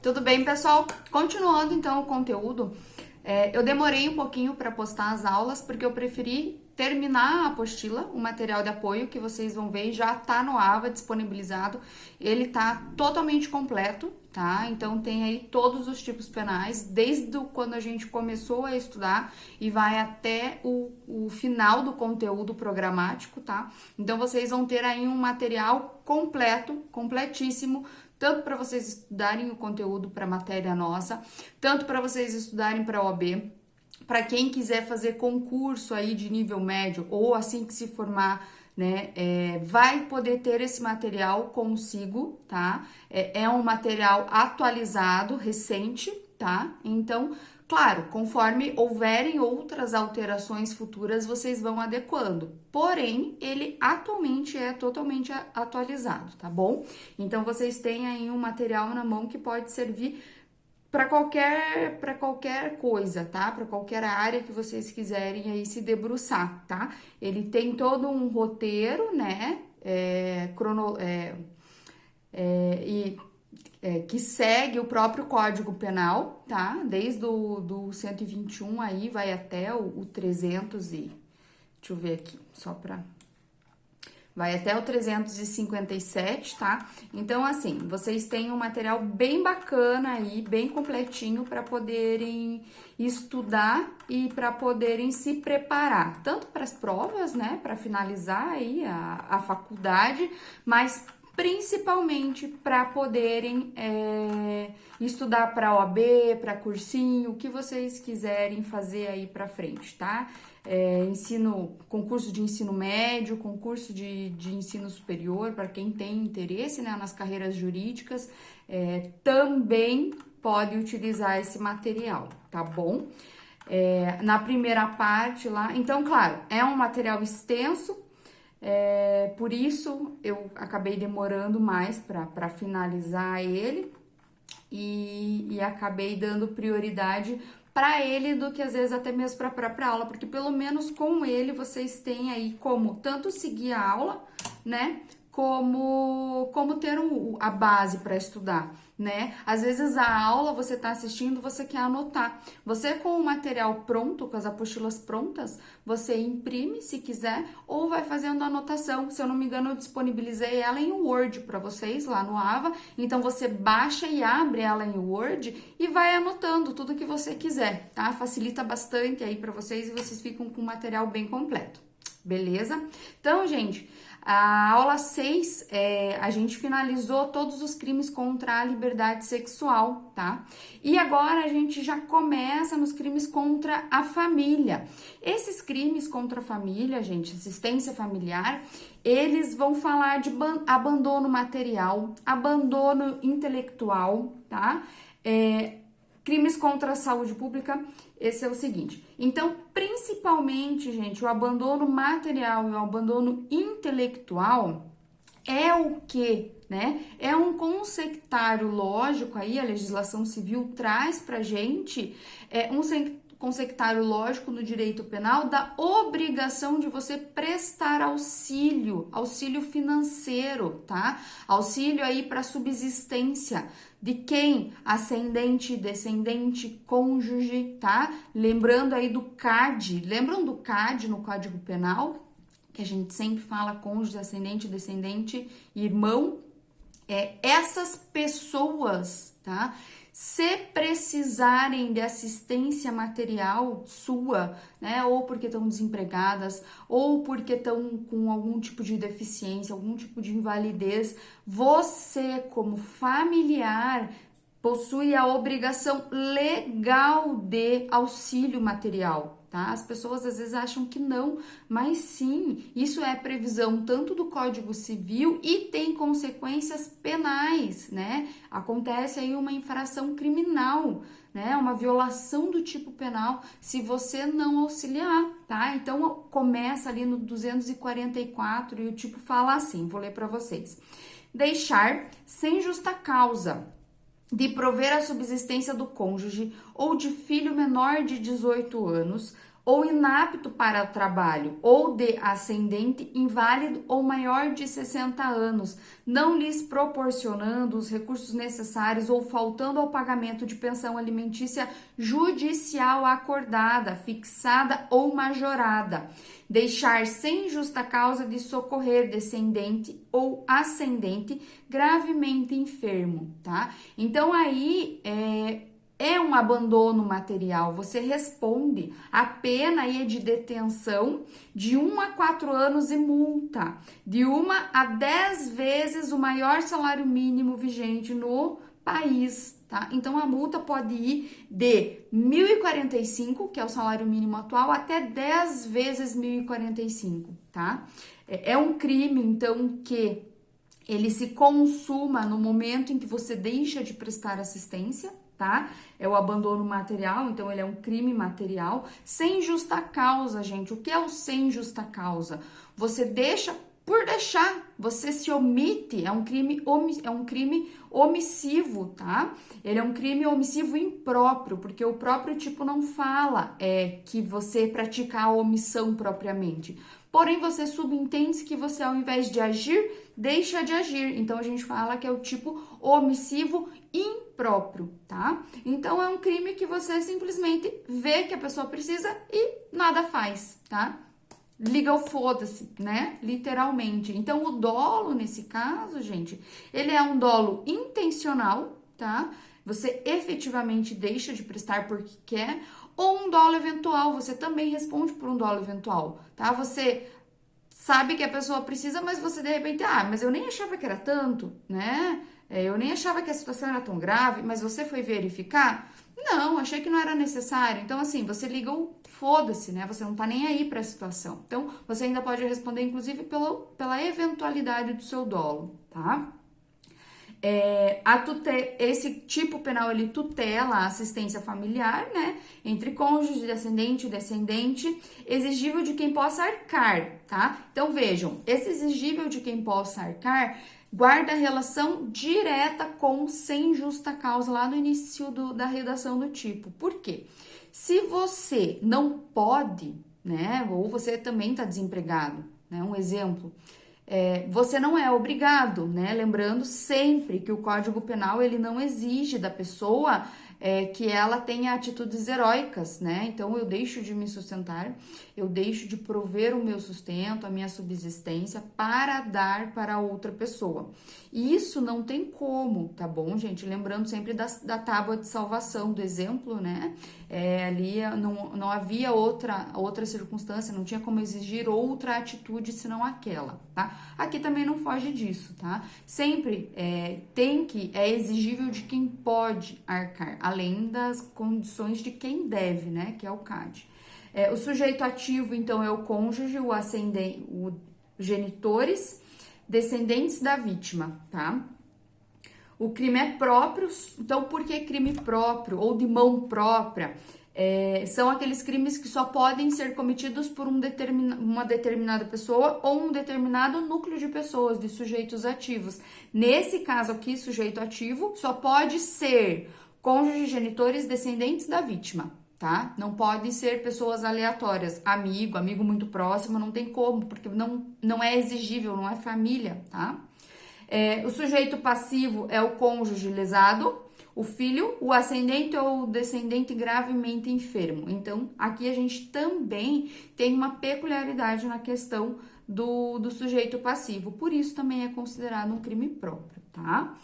Tudo bem, pessoal? Continuando então o conteúdo, eu demorei um pouquinho para postar as aulas porque eu preferi terminar a apostila, o material de apoio que vocês vão ver já tá no AVA disponibilizado, ele tá totalmente completo, tá? Então tem aí todos os tipos penais, desde quando a gente começou a estudar e vai até o final do conteúdo programático, tá? Então vocês vão ter aí um material completo, completíssimo, tanto para vocês estudarem o conteúdo para a matéria nossa, tanto para vocês estudarem para a OAB, para quem quiser fazer concurso aí de nível médio ou assim que se formar, né, vai poder ter esse material consigo, tá? É um material atualizado, recente, tá? Então, claro, conforme houverem outras alterações futuras, vocês vão adequando. Porém, ele atualmente é totalmente atualizado, tá bom? Então, vocês têm aí um material na mão que pode servir para qualquer coisa, tá? Para qualquer área que vocês quiserem aí se debruçar, tá? Ele tem todo um roteiro, né? Que segue o próprio Código Penal, tá? Desde do 121 aí vai até o 300 e... Deixa eu ver aqui, só para... Vai até o 357, tá? Então, assim, vocês têm um material bem bacana aí, bem completinho para poderem estudar e para poderem se preparar, tanto para as provas, né, para finalizar aí a faculdade, mas principalmente para poderem estudar para OAB, para cursinho, o que vocês quiserem fazer aí para frente, tá? Concurso de ensino médio, concurso de ensino superior, para quem tem interesse, né, nas carreiras jurídicas, também pode utilizar esse material, tá bom? Na primeira parte lá, então, claro, é um material extenso, por isso eu acabei demorando mais para finalizar ele e acabei dando prioridade para ele do que às vezes até mesmo para a própria aula, porque pelo menos com ele vocês têm aí como tanto seguir a aula, né, como ter a base para estudar, né? Às vezes a aula você está assistindo, você quer anotar. Você com o material pronto, com as apostilas prontas, você imprime se quiser ou vai fazendo anotação. Se eu não me engano, eu disponibilizei ela em Word para vocês lá no AVA. Então você baixa e abre ela em Word e vai anotando tudo que você quiser, tá? Facilita bastante aí para vocês e vocês ficam com o material bem completo. Beleza? Então, gente, a aula 6, a gente finalizou todos os crimes contra a liberdade sexual, tá? E agora a gente já começa nos crimes contra a família. Esses crimes contra a família, gente, assistência familiar, eles vão falar de abandono material, abandono intelectual, tá? Crimes contra a saúde pública, esse é o seguinte. Então, principalmente, gente, o abandono material e o abandono intelectual é o quê, né? É um consectário lógico aí, a legislação civil traz pra gente um consectário lógico no direito penal da obrigação de você prestar auxílio financeiro, tá? Auxílio aí para subsistência de quem? Ascendente, descendente, cônjuge, tá? Lembrando aí do CAD, lembram do CAD no Código Penal? Que a gente sempre fala cônjuge, ascendente, descendente, irmão. Essas pessoas, tá? Se precisarem de assistência material sua, né, ou porque estão desempregadas, ou porque estão com algum tipo de deficiência, algum tipo de invalidez, você, como familiar, possui a obrigação legal de auxílio material, tá? As pessoas às vezes acham que não, mas sim, isso é previsão tanto do Código Civil e tem consequências penais, né? Acontece aí uma infração criminal, né? Uma violação do tipo penal se você não auxiliar, tá? Então começa ali no 244 e o tipo fala assim, vou ler para vocês. Deixar sem justa causa de prover a subsistência do cônjuge ou de filho menor de 18 anos, ou inapto para trabalho, ou de ascendente inválido ou maior de 60 anos, não lhes proporcionando os recursos necessários ou faltando ao pagamento de pensão alimentícia judicial acordada, fixada ou majorada, deixar sem justa causa de socorrer descendente ou ascendente gravemente enfermo, tá? Então aí é um abandono material, você responde. A pena aí é de detenção de 1 a 4 anos e multa, de 1 a 10 vezes o maior salário mínimo vigente no país, tá? Então a multa pode ir de 1.045, que é o salário mínimo atual, até 10 vezes 1.045, tá? É um crime, então, que ele se consuma no momento em que você deixa de prestar assistência, tá? É o abandono material, então ele é um crime material sem justa causa, gente. O que é o sem justa causa? Você deixa por deixar, você se omite, é um crime omissivo, tá? Ele é um crime omissivo impróprio, porque o próprio tipo não fala que você pratica a omissão propriamente. Porém, você subentende que você, ao invés de agir, deixa de agir. Então, a gente fala que é o tipo omissivo impróprio, tá? Então, é um crime que você simplesmente vê que a pessoa precisa e nada faz, tá? Liga o foda-se, né? Literalmente. Então, o dolo, nesse caso, gente, ele é um dolo intencional, tá? Você efetivamente deixa de prestar porque quer, ou um dolo eventual, você também responde por um dolo eventual, tá? Você sabe que a pessoa precisa, mas você de repente, mas eu nem achava que era tanto, né? Eu nem achava que a situação era tão grave, mas você foi verificar? Não, achei que não era necessário. Então, assim, você liga o foda-se, né? Você não tá nem aí pra situação. Então, você ainda pode responder, inclusive, pela eventualidade do seu dolo, tá? Esse tipo penal, ele tutela a assistência familiar, né? Entre cônjuge, ascendente e descendente, exigível de quem possa arcar, tá? Então, vejam, esse exigível de quem possa arcar guarda relação direta com sem justa causa lá no início da redação do tipo. Por quê? Se você não pode, né? Ou você também está desempregado, né? Um exemplo. Você não é obrigado, né? Lembrando sempre que o Código Penal ele não exige da pessoa que ela tenha atitudes heróicas, né? Então eu deixo de me sustentar, eu deixo de prover o meu sustento, a minha subsistência para dar para outra pessoa. E isso não tem como, tá bom, gente? Lembrando sempre da tábua de salvação, do exemplo, né? Ali não havia outra circunstância, não tinha como exigir outra atitude senão aquela, tá? Aqui também não foge disso, tá? Sempre é exigível de quem pode arcar, além das condições de quem deve, né? Que é o CAD. O sujeito ativo, então, é o cônjuge, o ascendente, os genitores, descendentes da vítima, tá? O crime é próprio, então por que crime próprio ou de mão própria? São aqueles crimes que só podem ser cometidos por uma determinada pessoa ou um determinado núcleo de pessoas, de sujeitos ativos. Nesse caso aqui, sujeito ativo só pode ser cônjuge, genitores, descendentes da vítima, tá? Não pode ser pessoas aleatórias, amigo muito próximo, não tem como, porque não é exigível, não é família, tá? O sujeito passivo é o cônjuge lesado, o filho, o ascendente ou o descendente gravemente enfermo. Então, aqui a gente também tem uma peculiaridade na questão do sujeito passivo, por isso também é considerado um crime próprio, tá?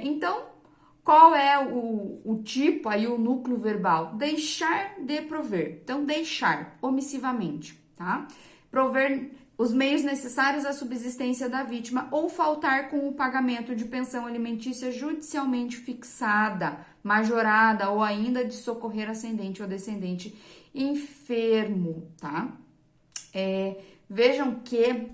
Então, qual é o tipo aí, o núcleo verbal? Deixar de prover. Então, deixar omissivamente, tá? Prover os meios necessários à subsistência da vítima ou faltar com o pagamento de pensão alimentícia judicialmente fixada, majorada ou ainda de socorrer ascendente ou descendente enfermo, tá? Vejam que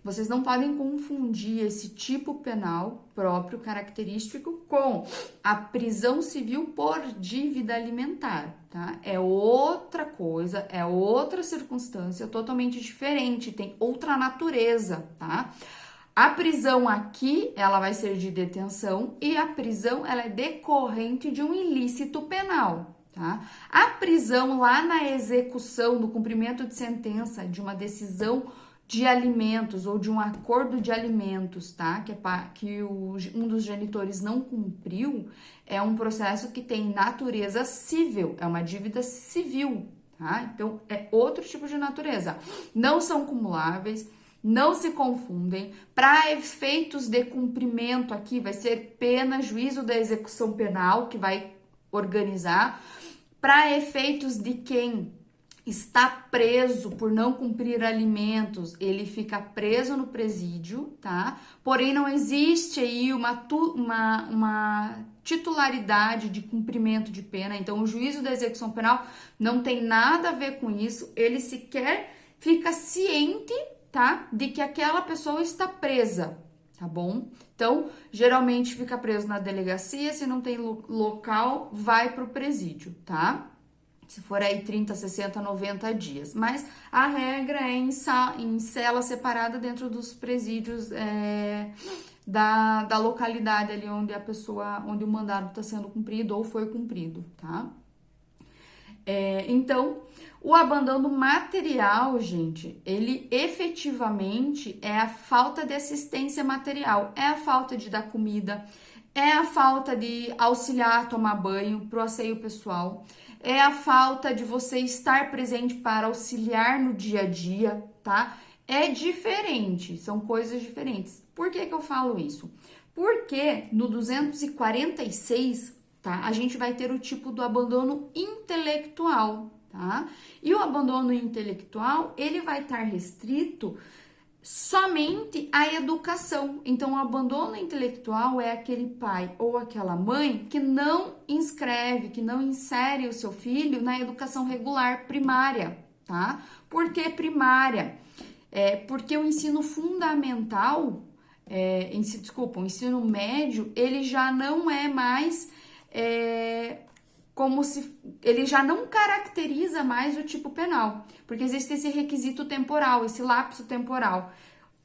vocês não podem confundir esse tipo penal próprio característico com a prisão civil por dívida alimentar, tá? É outra coisa, é outra circunstância totalmente diferente, tem outra natureza, tá? A prisão aqui, ela vai ser de detenção e a prisão, ela é decorrente de um ilícito penal, tá? A prisão lá na execução, no cumprimento de sentença de uma decisão de alimentos ou de um acordo de alimentos, tá? Que um dos genitores não cumpriu, é um processo que tem natureza civil, é uma dívida civil, tá? Então, é outro tipo de natureza. Não são cumuláveis, não se confundem. Para efeitos de cumprimento aqui, vai ser pena, juízo da execução penal, que vai organizar. Para efeitos de quem está preso por não cumprir alimentos, ele fica preso no presídio, tá? Porém, não existe aí uma titularidade de cumprimento de pena, então o juízo da execução penal não tem nada a ver com isso, ele sequer fica ciente, tá? De que aquela pessoa está presa, tá bom? Então, geralmente fica preso na delegacia, se não tem local, vai pro presídio, tá? Se for aí 30, 60, 90 dias. Mas a regra é em cela separada dentro dos presídios da localidade ali onde onde o mandado está sendo cumprido ou foi cumprido, tá? Então, o abandono material, gente, ele efetivamente é a falta de assistência material, é a falta de dar comida, é a falta de auxiliar a tomar banho pro asseio pessoal, é a falta de você estar presente para auxiliar no dia a dia, tá? É diferente, são coisas diferentes. Por que que eu falo isso? Porque no 246, tá? A gente vai ter o tipo do abandono intelectual, tá? E o abandono intelectual, ele vai estar restrito somente à educação. Então, o abandono intelectual é aquele pai ou aquela mãe que não inscreve, que não insere o seu filho na educação regular primária, tá? Por que primária? Porque o ensino fundamental, o ensino médio, ele já não é mais como se ele já não caracteriza mais o tipo penal, porque existe esse requisito temporal, esse lapso temporal,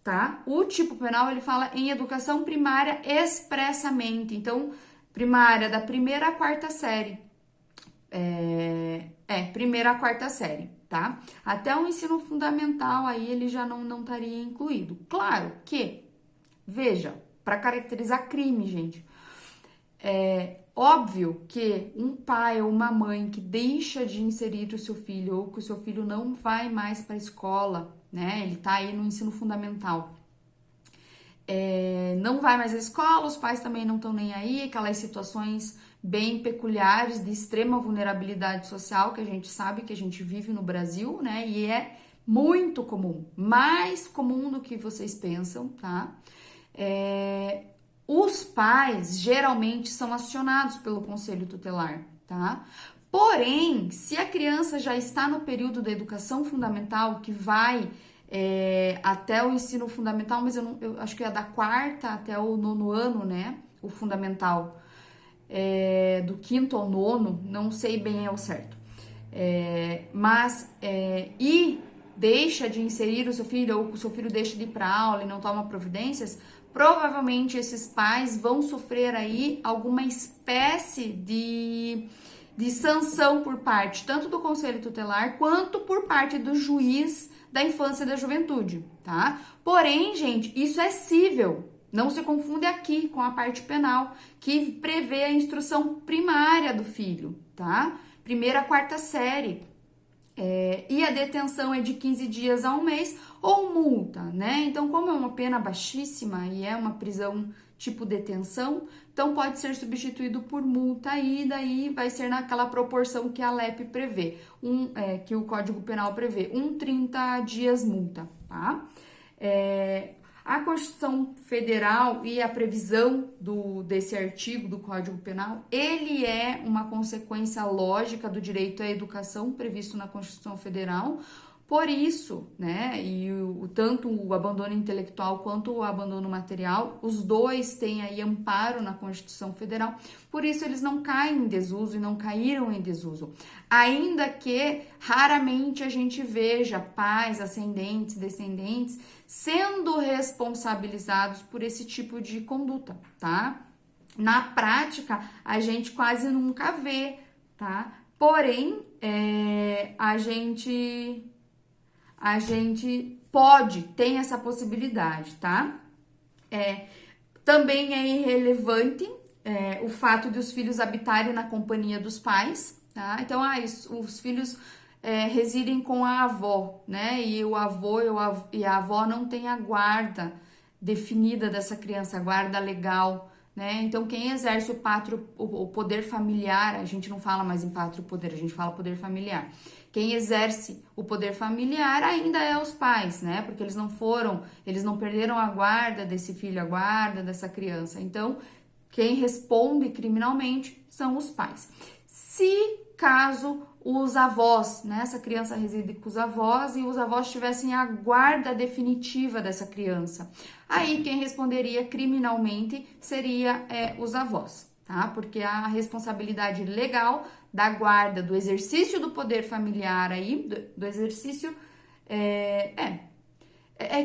tá? O tipo penal, ele fala em educação primária expressamente, então, primária da primeira à quarta série, primeira à quarta série, tá? Até o ensino fundamental, aí ele já não estaria incluído. Claro que, veja, para caracterizar crime, gente, óbvio que um pai ou uma mãe que deixa de inserir o seu filho ou que o seu filho não vai mais para a escola, né? Ele tá aí no ensino fundamental. Não vai mais à escola, os pais também não estão nem aí, aquelas situações bem peculiares de extrema vulnerabilidade social que a gente sabe que a gente vive no Brasil, né? E é muito comum, mais comum do que vocês pensam, tá? Os pais geralmente são acionados pelo conselho tutelar, tá? Porém, se a criança já está no período da educação fundamental, que vai até o ensino fundamental, mas eu acho que é da quarta até o nono ano, né? O fundamental, do quinto ao nono, não sei bem ao certo. E deixa de inserir o seu filho, ou o seu filho deixa de ir para aula e não toma providências, provavelmente esses pais vão sofrer aí alguma espécie de sanção por parte tanto do conselho tutelar quanto por parte do juiz da infância e da juventude, tá? Porém, gente, isso é cível. Não se confunde aqui com a parte penal, que prevê a instrução primária do filho, tá? Primeira a quarta série. E a detenção é de 15 dias a um mês ou multa, né? Então, como é uma pena baixíssima e é uma prisão tipo detenção, então pode ser substituído por multa e daí vai ser naquela proporção que a LEP prevê, que o Código Penal prevê, 30 dias multa, tá? A Constituição Federal e a previsão desse artigo do Código Penal, ele é uma consequência lógica do direito à educação previsto na Constituição Federal. Por isso, né, tanto o abandono intelectual quanto o abandono material, os dois têm aí amparo na Constituição Federal, por isso eles não caem em desuso e não caíram em desuso. Ainda que raramente a gente veja pais, ascendentes, descendentes sendo responsabilizados por esse tipo de conduta, tá? Na prática, a gente quase nunca vê, tá? Porém, a gente pode, tem essa possibilidade, tá? Também é irrelevante o fato de os filhos habitarem na companhia dos pais, tá? Então, os filhos residem com a avó, né? E o avô e a avó não têm a guarda definida dessa criança, a guarda legal, né? Então, quem exerce o poder familiar, a gente não fala mais em pátrio poder, a gente fala poder familiar. Quem exerce o poder familiar ainda é os pais, né? Porque eles não perderam a guarda desse filho, a guarda dessa criança. Então, quem responde criminalmente são os pais. Se caso os avós, né? Essa criança reside com os avós e os avós tivessem a guarda definitiva dessa criança, aí quem responderia criminalmente seria os avós, tá? Porque a responsabilidade legal da guarda, do exercício do poder familiar aí, do exercício,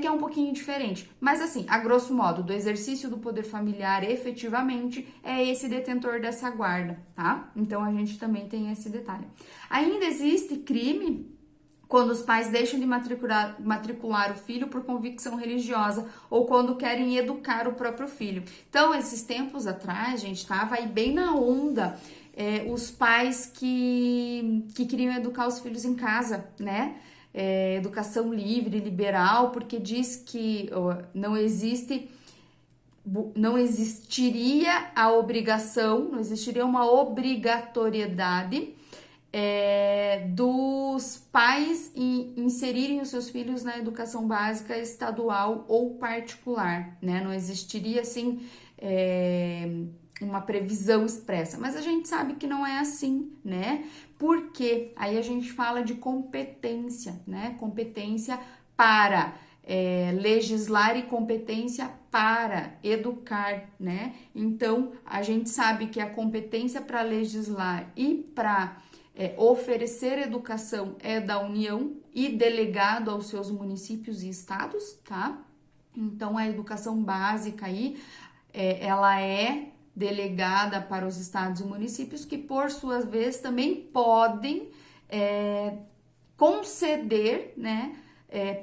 que é um pouquinho diferente. Mas assim, a grosso modo, do exercício do poder familiar efetivamente é esse detentor dessa guarda, tá? Então a gente também tem esse detalhe. Ainda existe crime quando os pais deixam de matricular o filho por convicção religiosa ou quando querem educar o próprio filho. Então, esses tempos atrás, gente, tava aí bem na onda os pais que queriam educar os filhos em casa, né? Educação livre, liberal, porque diz que não existiria a obrigação, não existiria uma obrigatoriedade dos pais inserirem os seus filhos na educação básica estadual ou particular, né? Não existiria, assim, uma previsão expressa, mas a gente sabe que não é assim, né? Porque aí a gente fala de competência, né? Competência para legislar e competência para educar, né? Então, a gente sabe que a competência para legislar e para oferecer educação é da União e delegado aos seus municípios e estados, tá? Então, a educação básica aí, ela é delegada para os estados e municípios, que por sua vez também podem conceder, né,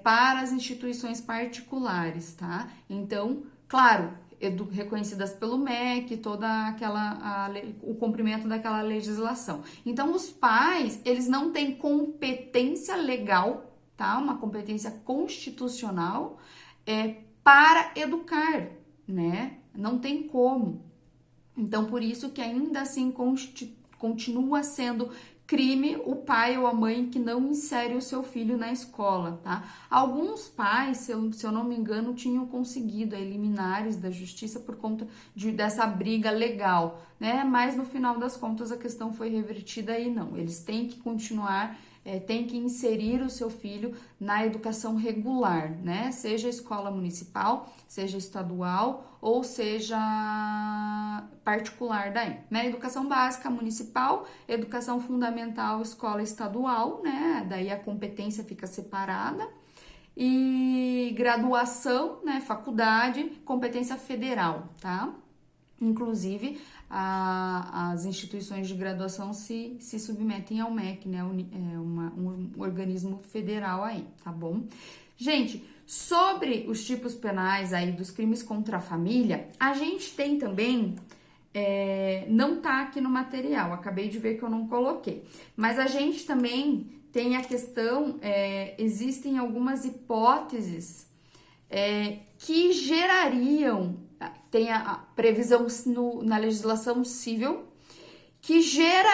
para as instituições particulares, tá? Então, claro, reconhecidas pelo MEC, o cumprimento daquela legislação. Então, os pais, eles não têm competência legal, tá? Uma competência constitucional para educar, né? Não tem como. Então, por isso que ainda assim continua sendo crime o pai ou a mãe que não insere o seu filho na escola, tá? Alguns pais, se eu não me engano, tinham conseguido liminares da justiça por conta dessa briga legal, né? Mas no final das contas a questão foi revertida e não. Eles têm que continuar, têm que inserir o seu filho na educação regular, né? Seja escola municipal, seja estadual ou seja particular daí, né? Educação básica municipal, educação fundamental, escola estadual, né? Daí a competência fica separada. E graduação, né? Faculdade, competência federal, tá? Inclusive, as instituições de graduação se submetem ao MEC, né? Um organismo federal aí, tá bom? Gente, sobre os tipos penais aí dos crimes contra a família, a gente tem também, não tá aqui no material, acabei de ver que eu não coloquei, mas a gente também tem a questão, existem algumas hipóteses que gerariam, tem a previsão na legislação civil, que geravam,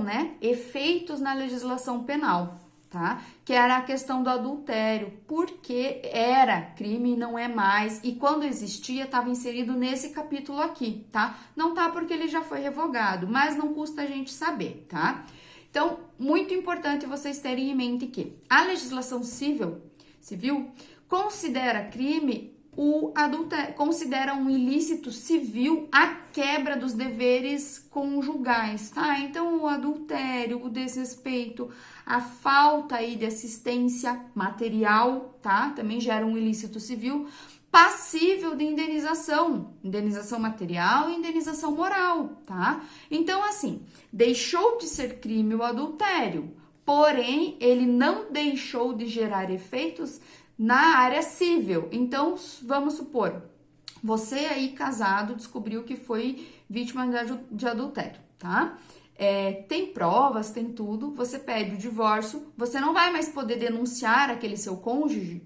né, efeitos na legislação penal, tá? Que era a questão do adultério, porque era crime e não é mais, e quando existia, estava inserido nesse capítulo aqui, tá? Não tá porque ele já foi revogado, mas não custa a gente saber, tá? Então, muito importante vocês terem em mente que a legislação civil considera crime o adultério, considera um ilícito civil a quebra dos deveres conjugais, tá? Então, o adultério, o desrespeito, a falta aí de assistência material, tá? Também gera um ilícito civil. passível de indenização, indenização material e indenização moral, tá? Então, assim, deixou de ser crime o adultério, porém, ele não deixou de gerar efeitos na área civil. Então, vamos supor, você aí casado descobriu que foi vítima de adultério, tá? Tem provas, tem tudo, você pede o divórcio, você não vai mais poder denunciar aquele seu cônjuge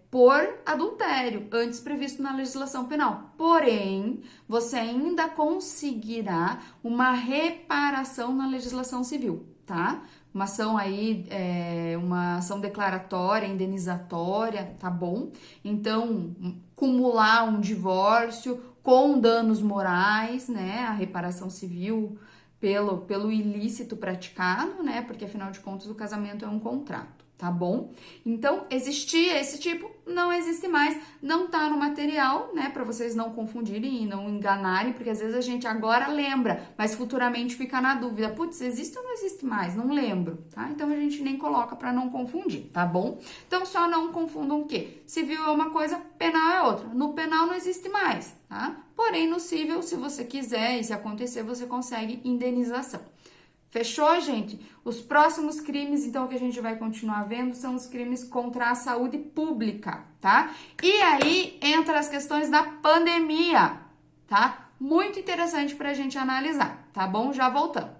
por adultério, antes previsto na legislação penal. Porém, você ainda conseguirá uma reparação na legislação civil, tá? Uma ação aí, uma ação declaratória, indenizatória, tá bom? Então, cumular um divórcio com danos morais, né? A reparação civil pelo ilícito praticado, né? Porque afinal de contas o casamento é um contrato, tá bom? Então, existia esse tipo, não existe mais, não tá no material, né? Para vocês não confundirem e não enganarem, porque às vezes a gente agora lembra, mas futuramente fica na dúvida, putz, existe ou não existe mais? Não lembro, tá? Então a gente nem coloca para não confundir, tá bom? Então só não confundam o quê? Civil é uma coisa, penal é outra. No penal não existe mais, tá? Porém, no civil, se você quiser e se acontecer, você consegue indenização. Fechou, gente? Os próximos crimes, então, que a gente vai continuar vendo são os crimes contra a saúde pública, tá? E aí entra as questões da pandemia, tá? Muito interessante pra gente analisar, tá bom? Já voltamos.